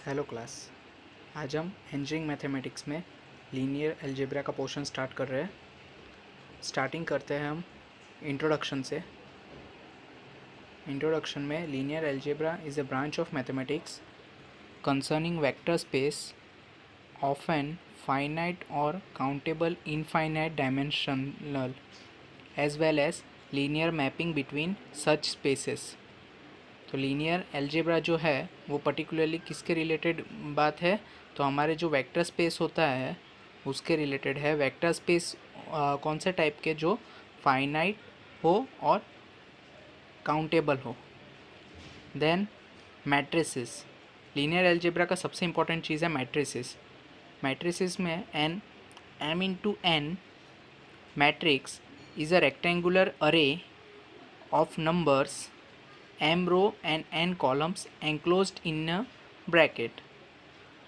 Hello class. आज हम engineering mathematics में लीनियर अलजेब्रा का पोर्शन स्टार्ट कर रहे हैं। स्टार्टिंग करते हैं हम इंट्रोडक्शन से। इंट्रोडक्शन में linear algebra is a branch of mathematics concerning vector space of an finite और countable infinite dimensional as well as linear mapping between such spaces. तो लीनियर अलजेब्रा जो है वो पर्टिकुलरली किसके रिलेटेड बात है, तो हमारे जो वेक्टर स्पेस होता है उसके रिलेटेड है। वेक्टर स्पेस कौन से टाइप के, जो फाइनाइट हो और काउंटेबल हो। Then matrices. लीनियर अलजेब्रा का सबसे इम्पोर्टेंट चीज़ है मैट्रिसेस। मैट्रिसेस में an m into n matrix is a rectangular array of numbers m row and n columns enclosed in a bracket.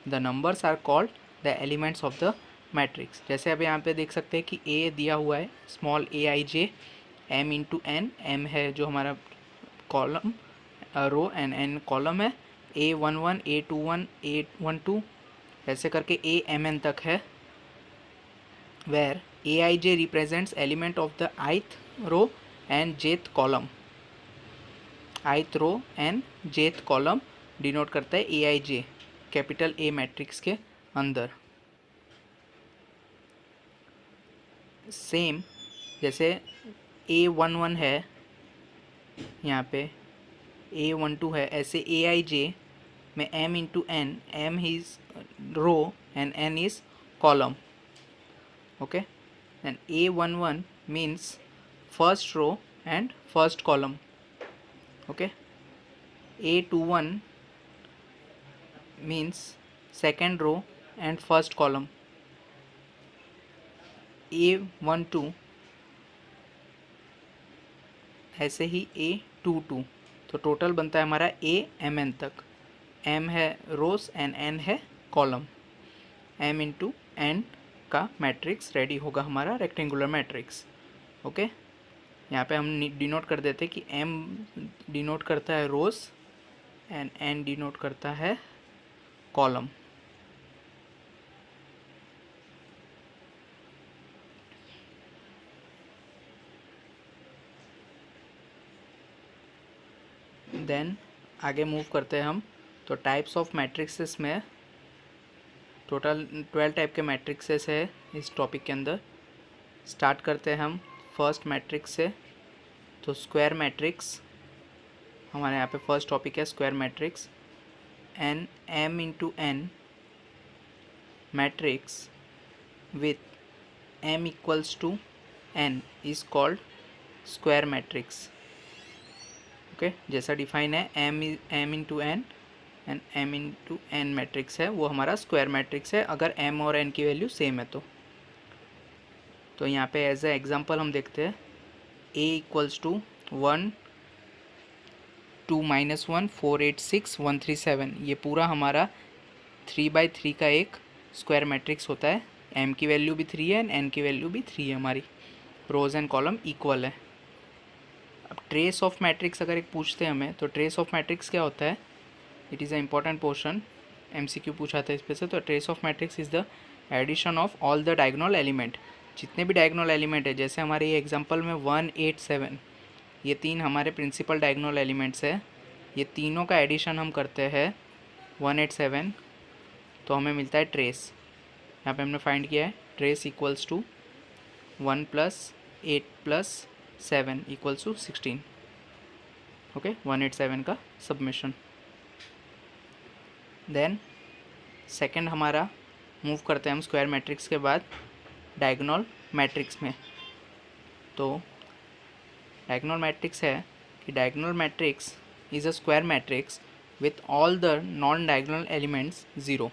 The numbers are called the elements of the matrix. जैसे अब यहाँ पे देख सकते हैं कि a दिया हुआ है small a i j, m into n, m है जो हमारा column row and n column है, a11 a21 a12 ऐसे करके a mn तक है, where aij represents element of the ith row and jth column. ith row and jth column denote करता है aij कैपिटल A मैट्रिक्स के अंदर। Same जैसे a11 है यहाँ पे, a12 है, ऐसे aij में m into n, m is row and n is column. Okay, and a11 means first row and first column. Okay, a21 means second row and first column. a12 ऐसे ही a22। तो total बनता है हमारा amn तक। m है रोज and n है column. m into n का matrix ready होगा हमारा रेक्टेंगुलर मैट्रिक्स। ओके, यहाँ पे हम डिनोट कर देते कि m डिनोट करता है रोज एंड n डिनोट करता है कॉलम। देन आगे मूव करते हैं हम। तो टाइप्स ऑफ मैट्रिक्सेस में टोटल 12 टाइप के मैट्रिक्सेस है इस टॉपिक के अंदर। स्टार्ट करते हैं हम फर्स्ट मैट्रिक्स से। तो स्क्वायर मैट्रिक्स हमारे यहाँ पे फर्स्ट टॉपिक है, square matrix. An m into n matrix with m equals to n is called square matrix. Okay, जैसा डिफाइन है m into n and m into n matrix है, वो हमारा स्क्वायर मैट्रिक्स है अगर m और n की वैल्यू सेम है तो यहाँ पे एज ए एग्जांपल हम देखते हैं a इक्वल्स टू 1 2 -1 4 8 6 1 3 7। ये पूरा हमारा 3/3 का एक स्क्वायर मैट्रिक्स होता है। m की वैल्यू भी 3 है एंड n की वैल्यू भी 3 है, हमारी रोज एंड कॉलम इक्वल है। अब ट्रेस ऑफ मैट्रिक्स अगर एक पूछते हैं हमें, तो ट्रेस ऑफ मैट्रिक्स क्या होता है, it is a important portion, MCQ पूछा था इस पे से। तो trace of matrix is the addition of all the diagonal element. जितने भी डायगोनल एलिमेंट है, जैसे हमारे ये एग्जांपल में 1 8 7, ये तीन हमारे प्रिंसिपल डायगोनल एलिमेंट्स है, ये तीनों का एडिशन हम करते हैं 1 8 7, तो हमें मिलता है ट्रेस। यहाँ पे हमने फाइंड किया है trace equals to 1 + 8 + 7 equals to 16। Okay, 187 का सबमिशन। देन सेकंड हमारा मूव करते हैं हम स्क्वायर मैट्रिक्स के बाद डायगोनल मैट्रिक्स में। तो डायगोनल मैट्रिक्स है कि diagonal matrix is a square matrix with all the non diagonal elements 0।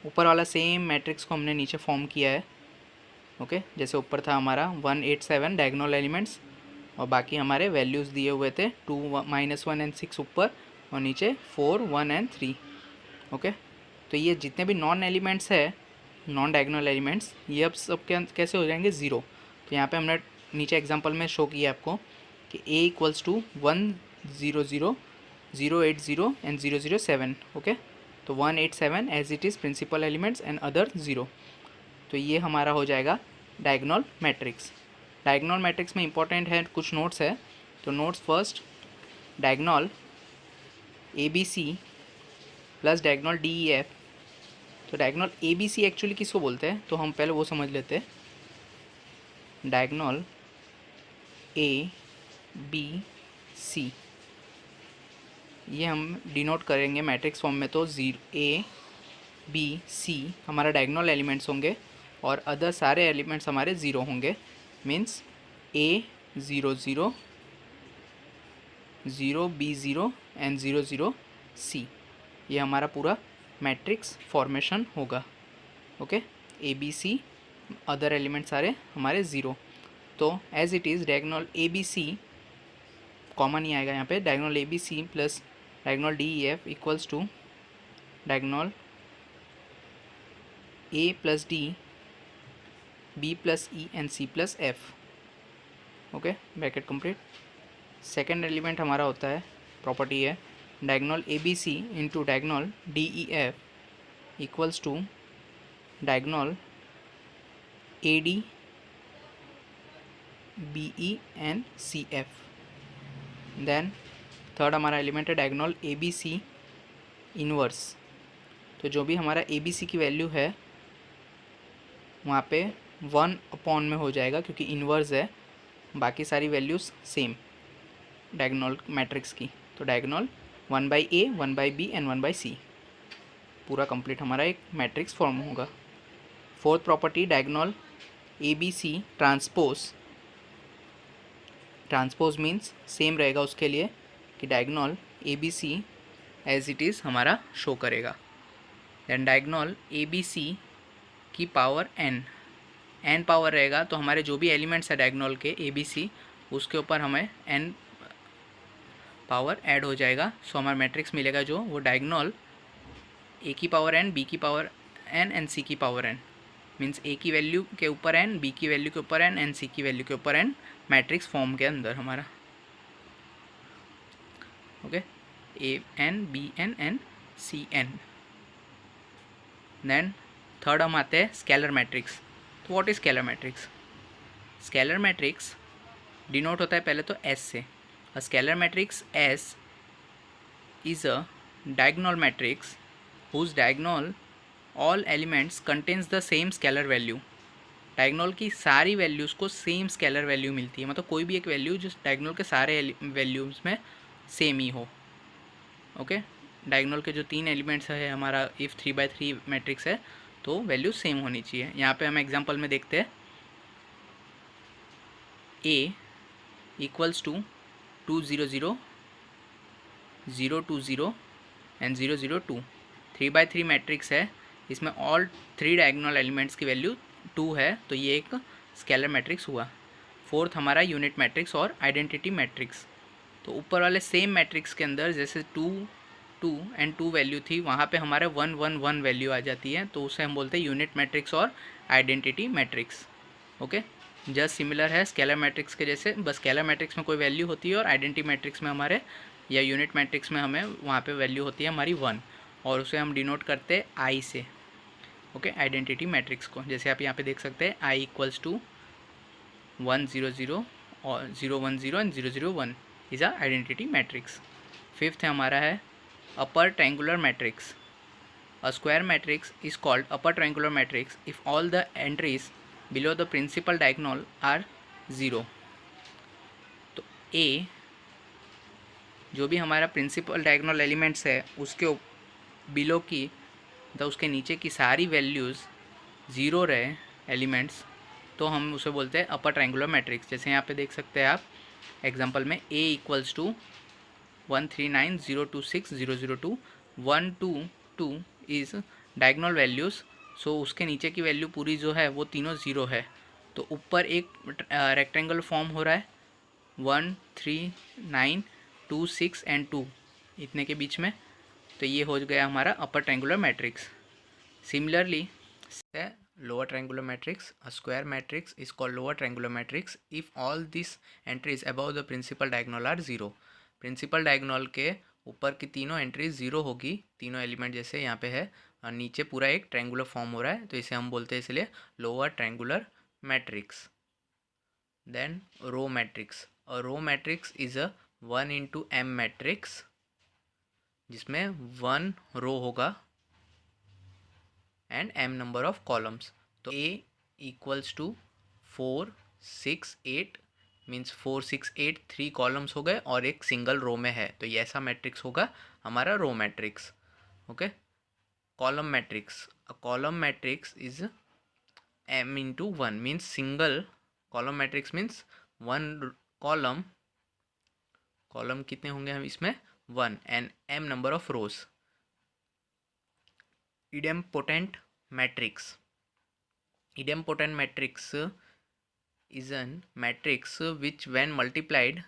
ऊपर वाला सेम मैट्रिक्स को हमने नीचे फॉर्म किया है। ओके, जैसे ऊपर था हमारा 1 8 7 डायगोनल एलिमेंट्स और बाकी हमारे वैल्यूज़ दिए हुए थे 2 -1 एंड 6 ऊपर और नीचे 4 1 एंड 3। ओके, तो ये जितने भी नॉन एलिमेंट्स है, नॉन डायगोनल एलिमेंट्स, ये अब सब कैसे हो जाएंगे 0। तो यहाँ पे हमने नीचे एग्जांपल में शो किया आपको कि a equals to 1 0 0 0 8 0 and 0 0 7। Okay, तो 187 as it is principal elements and other 0। तो ये हमारा हो जाएगा डायगोनल मैट्रिक्स। डायगोनल मैट्रिक्स में इंपॉर्टेंट है कुछ नोट्स है। तो notes first, diagonal ABC plus diagonal DEF। तो डायगोनल ABC एक्चुअली किसको बोलते हैं, तो हम पहले वो समझ लेते हैं। डायगोनल ABC ये हम डिनोट करेंगे मैट्रिक्स फॉर्म में, तो A B C हमारा डायगोनल एलिमेंट्स होंगे और अदर सारे एलिमेंट्स हमारे ज़ीरो होंगे। Means A 0 0 0 B 0 and 0 0 C। ये हमारा पूरा मैट्रिक्स फॉर्मेशन होगा। ओके, ABC अदर एलिमेंट सारे हमारे ज़ीरो। तो as it is diagonal ABC common ही आएगा यहाँ पे। Diagonal ABC plus diagonal DEF equals to diagonal A plus D B plus E and C plus F। Okay, bracket complete. Second element हमारा होता है, प्रॉपर्टी है diagonal ABC into diagonal DEF equals to diagonal AD BE and CF। Then third हमारा element है diagonal ABC inverse. तो जो भी हमारा ABC की वैल्यू है वहाँ पे 1 में हो जाएगा क्योंकि इनवर्स है, बाकी सारी वैल्यूज़ सेम डायगोनल मैट्रिक्स की। तो diagonal 1/A 1/B and 1/C पूरा कंप्लीट हमारा एक मैट्रिक्स फॉर्म होगा। Fourth property diagonal ABC transpose. Transpose means same रहेगा उसके लिए कि diagonal ABC as it is हमारा शो करेगा। देन डायगोनल ABC की पावर n पावर रहेगा, तो हमारे जो भी एलिमेंट्स है डायगोनल के ABC उसके ऊपर हमें n पावर ऐड हो जाएगा। सो हमारा मैट्रिक्स मिलेगा जो वो डायगोनल A की पावर n, B की पावर n एंड C की पावर n। मीन्स A की वैल्यू के ऊपर n, B की वैल्यू के ऊपर n एंड C की वैल्यू के ऊपर n मैट्रिक्स फॉर्म के अंदर हमारा। Okay, AN BN and CN। Then third हम आते हैं स्केलर मैट्रिक्स। तो what is scalar matrix? Scalar matrix denote होता है पहले तो S से। A scalar matrix S is a diagonal matrix whose diagonal all elements contains the same scalar value. Diagonal की सारी वैल्यूज़ को सेम स्केलर वैल्यू मिलती है, मतलब कोई भी एक वैल्यू जो डायगोनल के सारे वैल्यूज़ में सेम ही हो। ओके, डायगोनल के जो 3 एलिमेंट्स है हमारा इफ़ 3/3 मैट्रिक्स है तो वैल्यू सेम होनी चाहिए। यहाँ पे हम एग्जांपल में देखते हैं A equals to 2 0 0 0 2 0 and 0 0 2। 3/3 matrix है, इसमें ऑल 3 डायगोनल एलिमेंट्स की वैल्यू 2 है, तो ये एक स्केलर मैट्रिक्स हुआ। फोर्थ हमारा यूनिट मैट्रिक्स और आइडेंटिटी मैट्रिक्स। तो ऊपर वाले सेम मैट्रिक्स के अंदर जैसे 2 2 एंड 2 वैल्यू थी, वहाँ पे हमारे 1 1 1 वैल्यू आ जाती है, तो उसे हम बोलते हैं यूनिट मैट्रिक्स और identity matrix. Okay, just similar है स्केलर मैट्रिक्स के जैसे, बस स्केलर मैट्रिक्स में कोई वैल्यू होती है और आइडेंटिटी मैट्रिक्स में हमारे या यूनिट मैट्रिक्स में हमें वहाँ पे वैल्यू होती है हमारी 1 और उसे हम डिनोट करते हैं आई से। ओके, आइडेंटिटी मैट्रिक्स को जैसे आप यहाँ पे देख सकते हैं आई इक्वल्स टू 1 0 0 और 0 1 0 and 0 0 1 is a identity matrix. Fifth है हमारा है upper triangular matrix. A square matrix is called upper triangular matrix if all the entries below the principal diagonal are 0। तो ए जो भी हमारा प्रिंसिपल डायगोनल एलिमेंट्स है उसके बिलो की उसके नीचे की सारी वैल्यूज़ 0 रहे एलिमेंट्स, तो हम उसे बोलते हैं अपर ट्रायंगुलर मैट्रिक्स। जैसे यहाँ पे देख सकते हैं आप एग्जांपल में A equals to 1 3 9 0 2 6 0 0 2 1 2 2 is diagonal values. सो उसके नीचे की वैल्यू पूरी जो है वो तीनों 0 है, तो ऊपर एक रेक्टेंगल फॉर्म हो रहा है 1 3 9 2 6 एंड 2 इतने के बीच में, तो ये हो गया हमारा अपर triangular matrix. Similarly lower triangular matrix, a square matrix is called lower triangular matrix if all these entries above the principal diagonal are 0। Principal diagonal के ऊपर की तीनों एंट्रीज ज़ीरो होगी, तीनों एलिमेंट जैसे यहाँ पे है, और नीचे पूरा एक ट्रायंगुलर फॉर्म हो रहा है, तो इसे हम बोलते हैं इसलिए lower triangular matrix. Then row matrix. A row matrix is a 1 into m matrix जिसमें 1 रो होगा and m number of columns. तो A equals to 4 6 8 means 4 6 8 3 columns हो गए और एक सिंगल रो में है, तो ये ऐसा मैट्रिक्स होगा हमारा row matrix. Okay. Column matrix. A column matrix is m into 1 means single column matrix means one column. Column कितने होंगे हम इसमें 1 and m number of rows. idempotent matrix. Idempotent matrix is a matrix which when multiplied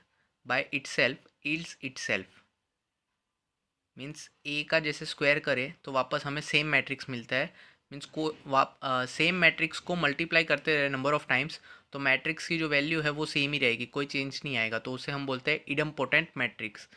by itself yields itself. Means A का जैसे square करें तो वापस हमें सेम मैट्रिक्स मिलता है. मीन्स को सेम मैट्रिक्स को मल्टीप्लाई करते रहे नंबर ऑफ टाइम्स, तो मैट्रिक्स की जो वैल्यू है वो सेम ही रहेगी, कोई चेंज नहीं आएगा, तो उसे हम बोलते हैं इडम्पोटेंट मैट्रिक्स.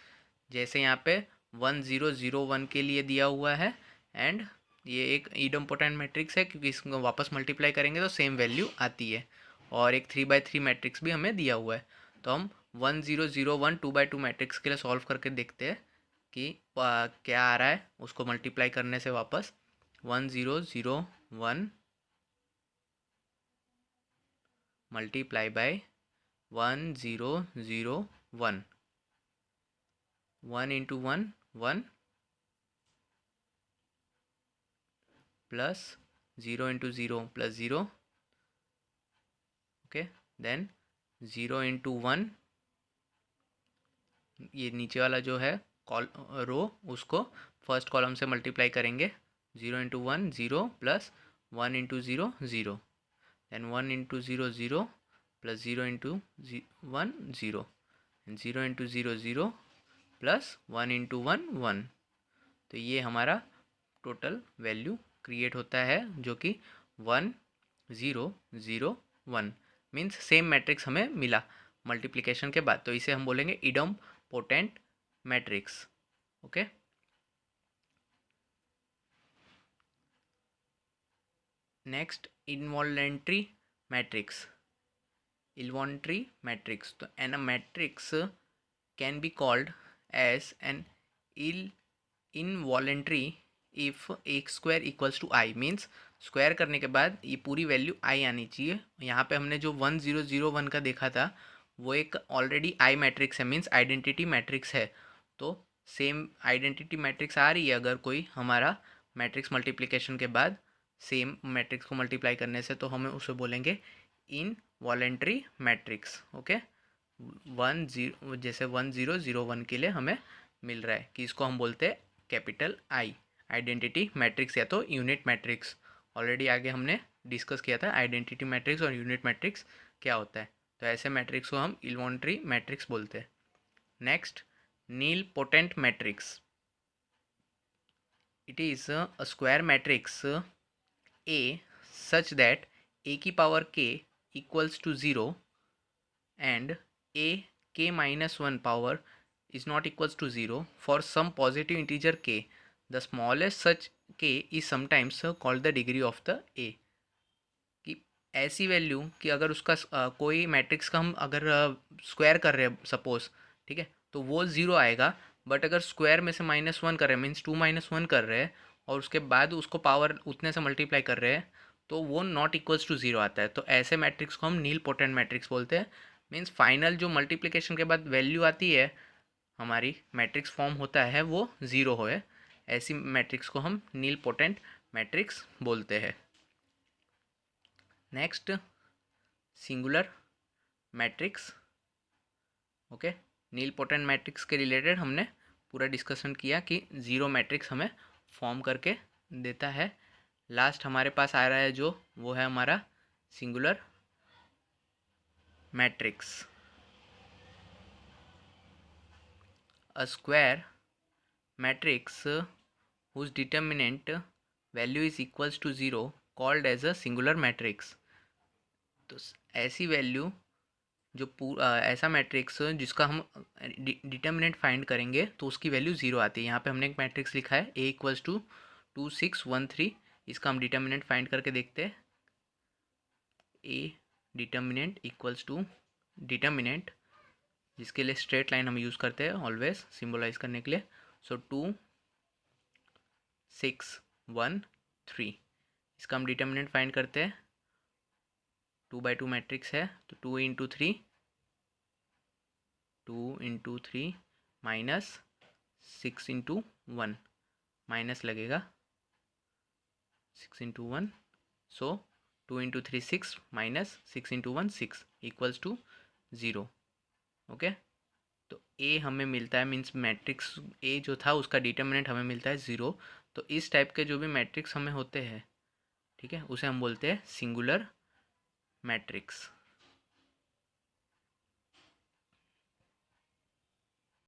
जैसे यहाँ पे 1001 के लिए दिया हुआ है, एंड ये एक इडम्पोटेंट मैट्रिक्स है क्योंकि इसको वापस मल्टीप्लाई करेंगे तो सेम वैल्यू आती है. और एक 3/3 मैट्रिक्स भी हमें दिया हुआ है. तो हम 1001 2/2 मैट्रिक्स के लिए सॉल्व करके देखते हैं कि क्या आ रहा है. उसको मल्टीप्लाई करने से वापस 1001 multiply by 1001. 1 into 1 1 plus 0 into 0 plus 0. Okay. Then 0 into 1, ये नीचे वाला जो है रो उसको फर्स्ट कॉलम से मल्टीप्लाई करेंगे. 0 into 1 0 प्लस 1 into 0 0. देन 1 into 0 0 plus 0 into 1 0. And 0 into 0 0 plus 1 into 1 1. तो ये हमारा टोटल वैल्यू क्रिएट होता है जो कि 1 0 0 1 मीन्स सेम मैट्रिक्स हमें मिला मल्टीप्लिकेशन के बाद, तो इसे हम बोलेंगे idempotent matrix. Okay. Next involuntary matrix. Involuntary matrix. तो an matrix can be called as an involuntary if एक square equals to I. Means square करने के बाद ये पूरी वैल्यू आई आनी चाहिए. यहाँ पे हमने जो 1001 का देखा था वो एक ऑलरेडी आई मैट्रिक्स है, मीन्स आइडेंटिटी मैट्रिक्स है. तो सेम आइडेंटिटी मैट्रिक्स आ रही है अगर कोई हमारा मैट्रिक्स मल्टीप्लिकेशन के बाद सेम मैट्रिक्स को मल्टीप्लाई करने से, तो हमें उसे बोलेंगे इन वॉलेंट्री मैट्रिक्स. ओके. 10 जैसे 1001 के लिए हमें मिल रहा है कि इसको हम बोलते हैं कैपिटल आई आइडेंटिटी मैट्रिक्स या तो यूनिट मैट्रिक्स. ऑलरेडी आगे हमने डिस्कस किया था आइडेंटिटी मैट्रिक्स और यूनिट मैट्रिक्स क्या होता है. तो ऐसे मैट्रिक्स को हम इनवॉलेंट्री मैट्रिक्स बोलते हैं. Next nilpotent matrix. It is a square matrix A such that A की power K equals to 0 and a k minus 1 power is not equals to 0 for some positive integer k. The smallest such k is sometimes called the degree of the a. कि ऐसी value कि अगर उसका कोई matrix का हम अगर square कर रहे हैं सपोज, ठीक है, तो वो 0 आएगा. बट अगर स्क्वायर में से -1 कर रहे हैं मीन्स 2 - 1 कर रहे हैं और उसके बाद उसको पावर उतने से मल्टीप्लाई कर रहे हैं तो वो नॉट इक्वल्स टू 0 आता है. तो ऐसे मैट्रिक्स को हम नीलपोटेंट मैट्रिक्स बोलते हैं. मीन्स फाइनल जो मल्टीप्लिकेशन के बाद वैल्यू आती है हमारी मैट्रिक्स फॉर्म होता है वो 0 है. ऐसी मैट्रिक्स को हम नीलपोटेंट मैट्रिक्स बोलते हैं. Next singular matrix. Okay. Nilpotent matrix के रिलेटेड हमने पूरा डिस्कशन किया कि 0 मैट्रिक्स हमें फॉर्म करके देता है. लास्ट हमारे पास आ रहा है जो वो है हमारा singular matrix. A square matrix whose determinant value is equals to 0 called as a singular matrix. तो ऐसी वैल्यू ऐसा मैट्रिक्स जिसका हम डिटर्मिनेंट फाइंड करेंगे तो उसकी वैल्यू 0 आती है। यहाँ पे हमने एक मैट्रिक्स लिखा है A इक्वल्स टू 2 6 1 3। इसका हम डिटर्मिनेंट फाइंड करके देखते हैं। A determinant equals to determinant, जिसके लिए स्ट्रेट लाइन हम यूज़ करते हैं ऑलवेज सिंबलाइज करने के लिए। सो 2 6 1 3, इसका हम डिटर्मिनेंट फाइंड करते हैं। 2 by 2 मैट्रिक्स है तो 2 × 3 माइनस 6 × 1 माइनस लगेगा 6 × 1। सो 2 × 3 6 माइनस 6 × 1 6 इक्वल्स टू 0। ओके, तो ए हमें मिलता है, मीन्स मैट्रिक्स ए जो था उसका डिटर्मिनेंट हमें मिलता है 0। तो इस टाइप के जो भी मैट्रिक्स हमें होते हैं, ठीक है, उसे हम बोलते हैं सिंगुलर मैट्रिक्स।